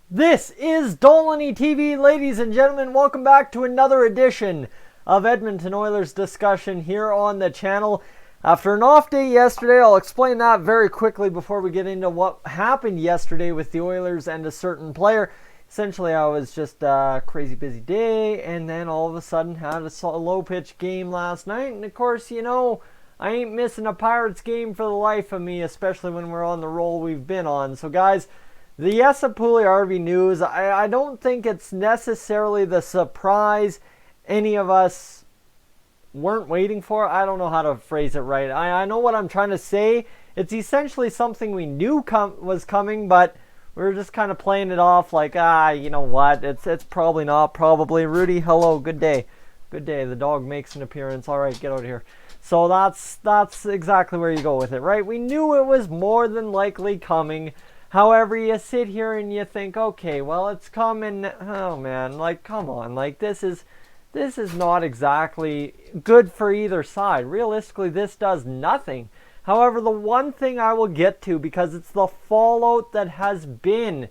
This is Dolynny TV, ladies and gentlemen. Welcome back to another edition of Edmonton Oilers discussion here on the channel. After an off day yesterday, I'll explain that very quickly before we get into what happened yesterday with the Oilers and a certain player. Essentially, I was just a crazy busy day, and then all of a sudden had a low pitch game last night. And of course, you know, I ain't missing a Pirates game for the life of me, especially when we're on the roll we've been on. So guys, the Jesse Puljujärvi news, I don't think it's necessarily the surprise any of us weren't waiting for. I don't know how to phrase it right. I know what I'm trying to say. It's essentially something we knew was coming, but we were just kind of playing it off like, you know what, it's probably not, probably. Rudy, hello, good day. Good day, the dog makes an appearance. All right, get out of here. So that's exactly where you go with it, right? We knew it was more than likely coming. However, you sit here and you think, okay, well, it's coming. Oh man, like, come on, like this is not exactly good for either side. Realistically, this does nothing. However, the one thing I will get to, because it's the fallout that has been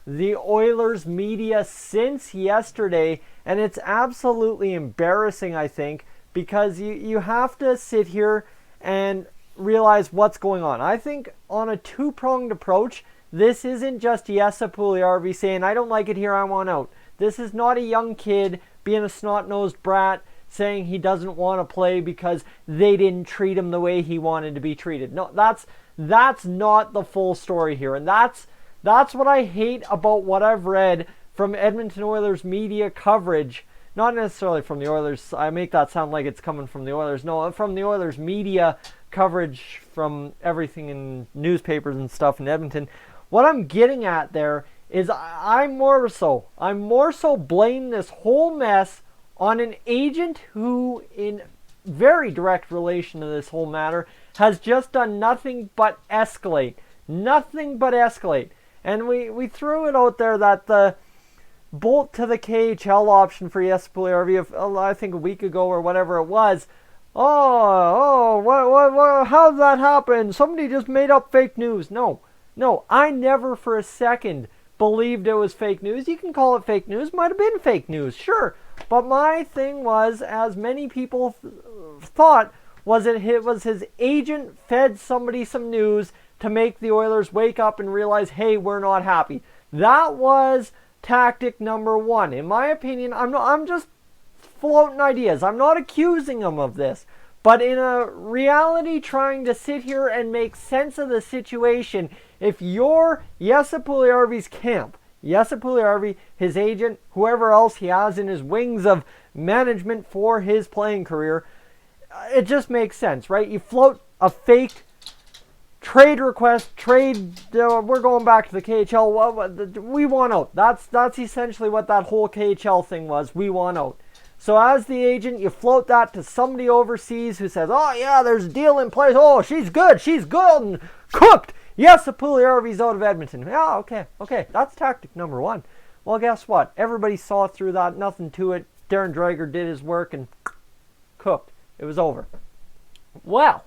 the Oilers media since yesterday, and it's absolutely embarrassing, I think, because you have to sit here and realize what's going on. I think on a two-pronged approach, this isn't just Jesse Puljujärvi saying, I don't like it here, I want out. This is not a young kid being a snot-nosed brat saying he doesn't want to play because they didn't treat him the way he wanted to be treated. No, that's not the full story here. And that's what I hate about what I've read from Edmonton Oilers media coverage. Not necessarily from the Oilers. I make that sound like it's coming from the Oilers. No, from the Oilers media coverage from everything in newspapers and stuff in Edmonton. What I'm getting at there is I'm more so blaming this whole mess on an agent who, in very direct relation to this whole matter, has just done nothing but escalate. Nothing but escalate. And we threw it out there that the bolt to the KHL option for Jesse Puljujärvi, I think a week ago or whatever it was. What, how did that happen? Somebody just made up fake news. No, I never for a second believed it was fake news. You can call it fake news. Might have been fake news, sure. But my thing was, as many people thought, was it was his agent fed somebody some news to make the Oilers wake up and realize, hey, we're not happy. That was tactic number one. In my opinion, I'm just floating ideas. I'm not accusing him of this. But in a reality, trying to sit here and make sense of the situation, if you're Jesse Puljujärvi's camp, Jesse Puljujärvi, his agent, whoever else he has in his wings of management for his playing career, it just makes sense, right? You float a fake trade request, we're going back to the KHL, we want out. That's essentially what that whole KHL thing was, we want out. So as the agent, you float that to somebody overseas who says, oh yeah, there's a deal in place. Oh, she's good and cooked. Yes, Puljujärvi's out of Edmonton. Yeah, okay, that's tactic number one. Well, guess what? Everybody saw through that, nothing to it. Darren Dreger did his work and cooked. It was over. Well,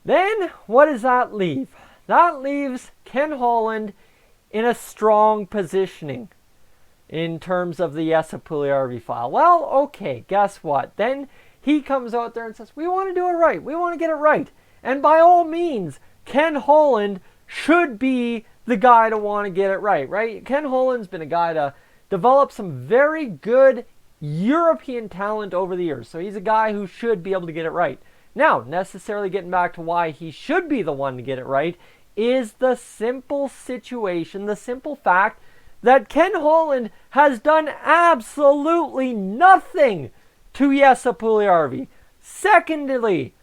then what does that leave? That leaves Ken Holland in a strong positioning in terms of the Jesse Puljujärvi file. Well, okay, guess what? Then he comes out there and says, we want to do it right. We want to get it right. And by all means, Ken Holland should be the guy to want to get it right? Ken Holland's been a guy to develop some very good European talent over the years. So he's a guy who should be able to get it right. Now, necessarily getting back to why he should be the one to get it right is the simple situation, the simple fact that Ken Holland has done absolutely nothing to Jesse Puljujärvi. Secondly,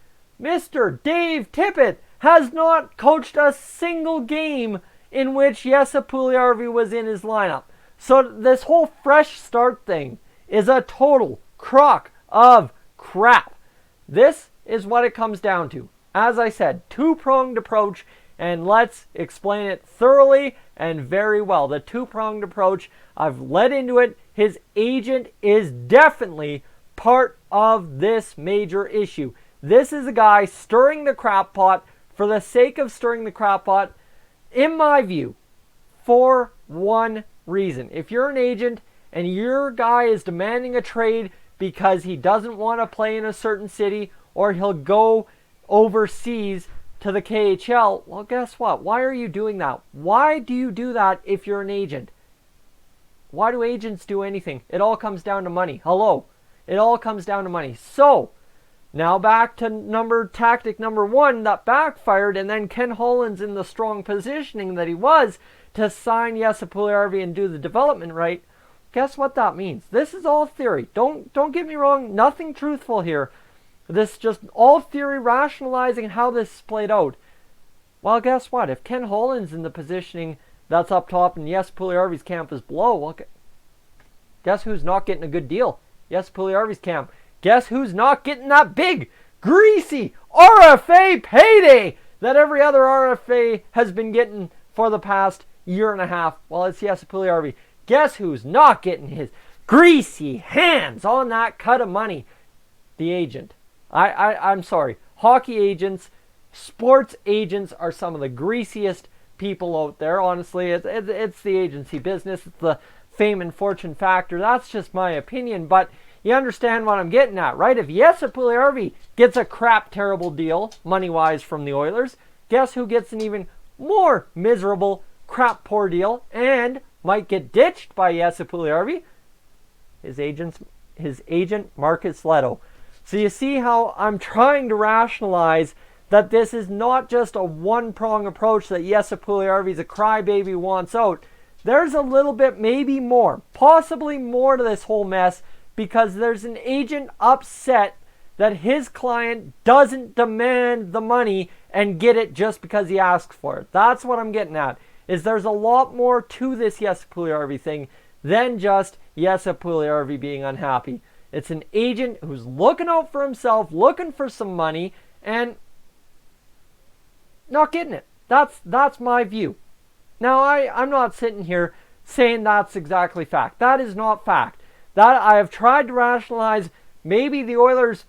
Mr. Dave Tippett has not coached a single game in which Jesse Puljujärvi was in his lineup. So this whole fresh start thing is a total crock of crap. This is what it comes down to. As I said, two-pronged approach, and let's explain it thoroughly and very well. The two-pronged approach, I've led into it. His agent is definitely part of this major issue. This is a guy stirring the crap pot for the sake of stirring the crap pot, in my view, for one reason. If you're an agent and your guy is demanding a trade because he doesn't want to play in a certain city or he'll go overseas to the KHL, well, guess what? Why are you doing that? Why do you do that if you're an agent? Why do agents do anything? It all comes down to money. Hello. It all comes down to money. So, now back to tactic number 1 that backfired, and then Ken Holland's in the strong positioning that he was to sign Jesse Puljujärvi and do the development right. Guess what that means? This is all theory. Don't get me wrong. Nothing truthful here. This is just all theory, rationalizing how this is played out. Well, guess what? If Ken Holland's in the positioning that's up top and Jesse Puljujärvi's camp is below, well, guess who's not getting a good deal? Jesse Puljujärvi's camp. Guess who's not getting that big, greasy RFA payday that every other RFA has been getting for the past year and a half? Well, it's Jesse Puljujärvi. Guess who's not getting his greasy hands on that cut of money? The agent. I'm sorry. Hockey agents, sports agents are some of the greasiest people out there. Honestly, it's the agency business. It's the fame and fortune factor. That's just my opinion, but you understand what I'm getting at, right? If Jesse Puljujärvi gets a crap terrible deal, money-wise, from the Oilers, guess who gets an even more miserable crap poor deal and might get ditched by Jesse Puljujärvi? His agent Markus Lehto. So you see how I'm trying to rationalize that this is not just a one-prong approach that Jesse Puljujärvi's a crybaby wants out. There's a little bit, maybe more, possibly more to this whole mess, because there's an agent upset that his client doesn't demand the money and get it just because he asks for it. That's what I'm getting at, is there's a lot more to this Jesse Puljujärvi thing than just Jesse Puljujärvi being unhappy. It's an agent who's looking out for himself, looking for some money, and not getting it. That's my view. Now, I'm not sitting here saying that's exactly fact. That is not fact. That I have tried to rationalize. Maybe the Oilers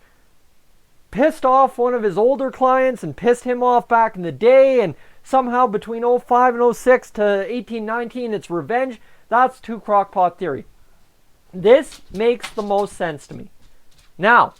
pissed off one of his older clients and pissed him off back in the day, and somehow between 05 and 06 to 18-19 it's revenge. That's too crockpot theory. This makes the most sense to me. Now,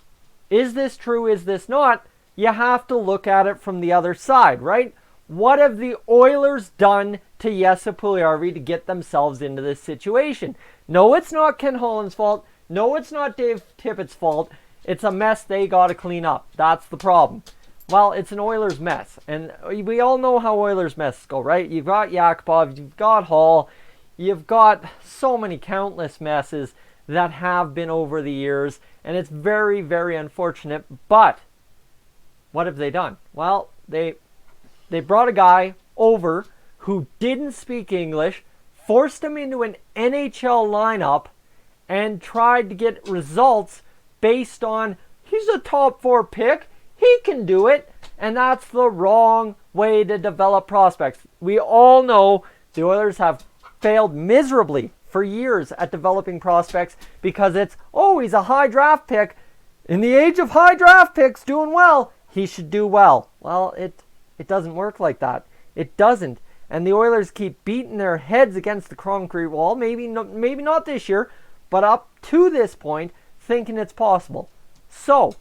is this true? Is this not? You have to look at it from the other side, right? What have the Oilers done to Jesse Puljujärvi to get themselves into this situation? No, it's not Ken Holland's fault. No, it's not Dave Tippett's fault. It's a mess they got to clean up. That's the problem. Well, it's an Oilers mess. And we all know how Oilers messes go, right? You've got Yakupov, you've got Hall, you've got so many countless messes that have been over the years. And it's very, very unfortunate. But what have they done? Well, they brought a guy over who didn't speak English, forced him into an NHL lineup, and tried to get results based on, he's a top 4 pick, he can do it, and that's the wrong way to develop prospects. We all know the Oilers have failed miserably for years at developing prospects because it's, oh, he's a high draft pick. In the age of high draft picks doing well, he should do well. Well, it doesn't work like that. It doesn't. And the Oilers keep beating their heads against the concrete wall, maybe not this year, but up to this point, thinking it's possible. So,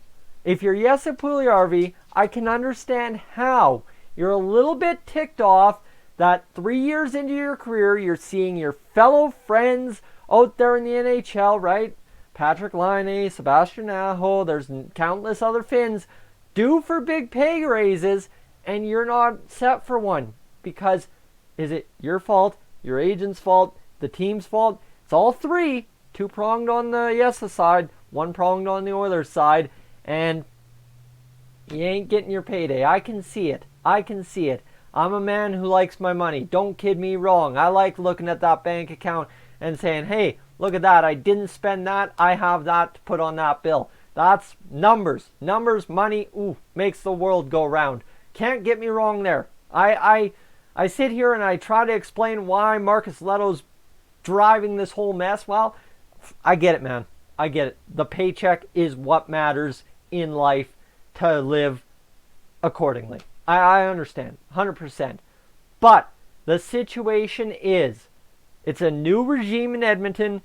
if you're Jesse Puljujärvi, I can understand how you're a little bit ticked off that 3 years into your career, you're seeing your fellow friends out there in the NHL, right? Patrick Laine, Sebastian Aho, there's countless other Finns, due for big pay raises, and you're not set for one. Because is it your fault, your agent's fault, the team's fault? It's all three. 2-pronged on the Jesse side, 1-pronged on the Oilers side, and you ain't getting your payday. I can see it. I can see it. I'm a man who likes my money. Don't kid me wrong. I like looking at that bank account and saying, hey, look at that. I didn't spend that. I have that to put on that bill. That's numbers. Numbers, money, ooh, makes the world go round. Can't get me wrong there. I sit here and I try to explain why Markus Lehto's driving this whole mess. Well, I get it, man. I get it. The paycheck is what matters in life to live accordingly. I understand, 100%. But The situation is, it's a new regime in Edmonton.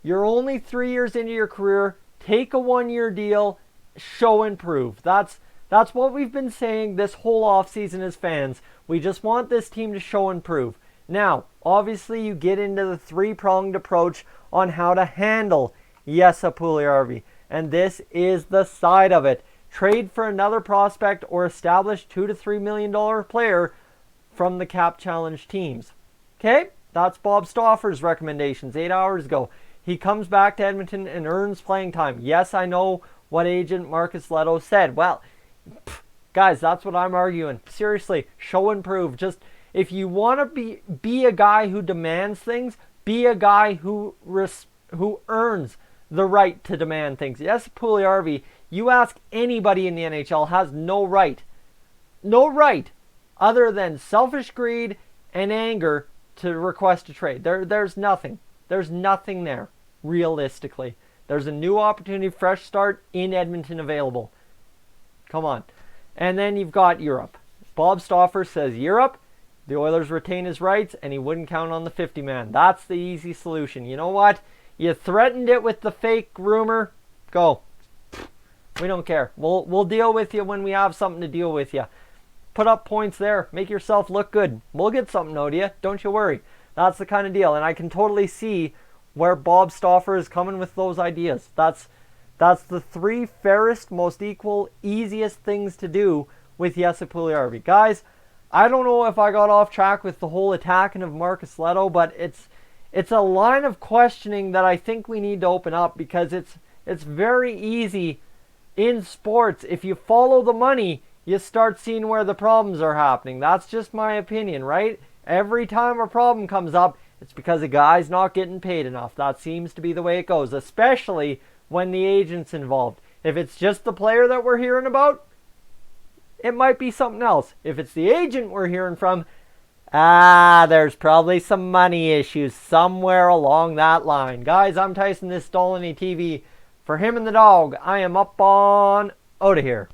You're only 3 years into your career. Take a 1-year deal. Show and prove. That's what we've been saying this whole offseason as fans. We just want this team to show and prove. Now, obviously, you get into the three-pronged approach on how to handle Jesse Puljujärvi. And this is the side of it. Trade for another prospect or establish $2 to $3 million player from the cap challenge teams. Okay? That's Bob Stauffer's recommendations 8 hours ago. He comes back to Edmonton and earns playing time. Yes, I know what agent Markus Lehto said. Well, guys, that's what I'm arguing. Seriously, show and prove. Just, if you want to be a guy who demands things, be a guy who earns the right to demand things. Yes, Puljujärvi, you ask anybody in the NHL, has no right other than selfish greed and anger to request a trade. There's nothing. There's nothing there, realistically. There's a new opportunity, fresh start in Edmonton available. Come on. And then you've got Europe. Bob Stauffer says Europe, the Oilers retain his rights, and he wouldn't count on the 50-man. That's the easy solution. You know what? You threatened it with the fake rumor. Go. We don't care. We'll deal with you when we have something to deal with you. Put up points there. Make yourself look good. We'll get something out of you. Don't you worry. That's the kind of deal. And I can totally see where Bob Stauffer is coming with those ideas. That's the three fairest, most equal, easiest things to do with Jesse Puljujärvi. Guys, I don't know if I got off track with the whole attacking of Markus Lehto, but it's a line of questioning that I think we need to open up, because it's very easy in sports. If you follow the money, you start seeing where the problems are happening. That's just my opinion, right? Every time a problem comes up, it's because a guy's not getting paid enough. That seems to be the way it goes, especially when the agent's involved. If it's just the player that we're hearing about, it might be something else. If it's the agent we're hearing from, there's probably some money issues somewhere along that line. Guys, I'm Tyson, this Dolynny TV. For him and the dog, I am up on out of here.